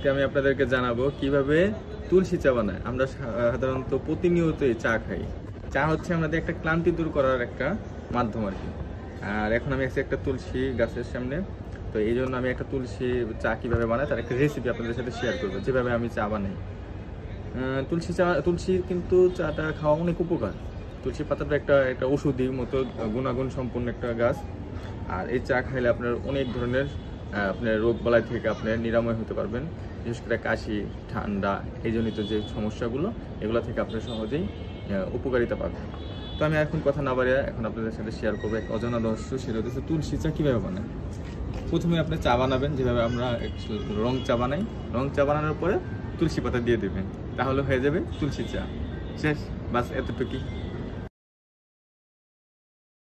আজকে আমি আপনাদেরকে জানাবো কিভাবে তুলসী চা বানায়। আমরা সাধারণত প্রতিনিয়তই চা খাই। চা হচ্ছে আমাদের একটা ক্লান্তি দূর করার একটা মাধ্যম আর কি। আর এখন আমি আছি একটা তুলসী গাছের সামনে, তো এই জন্য আমি একটা তুলসী চা কিভাবে বানাই তার একটা রেসিপি আপনাদের সাথে শেয়ার করবো, যেভাবে আমি চা বানাই। তুলসী কিন্তু চাটা খাওয়া অনেক উপকার। তুলসী পাতাটা একটা একটা ওষুধি মতো গুণাগুণ সম্পন্ন একটা গাছ। আর এই চা খাইলে আপনার অনেক ধরনের আপনার রোগ বালাই থেকে আপনি নিরাময় হতে পারবেন। বিশেষ করে কাশি, ঠান্ডা, এই জনিত যে সমস্যাগুলো, এগুলো থেকে আপনি সহজেই উপকারিতা পাবেন। তো আমি এখন কথা না বাড়িয়ে এখন আপনাদের সাথে শেয়ার করবো এক অজানা রহস্য, সেটা হচ্ছে তুলসী চা কীভাবে বানায়। প্রথমে আপনি চা বানাবেন যেভাবে আমরা রং চা বানাই। রং চা বানানোর পরে তুলসী পাতা দিয়ে দেবেন, তাহলে হয়ে যাবে তুলসী চা। শেষ, বাস এতটুকুই।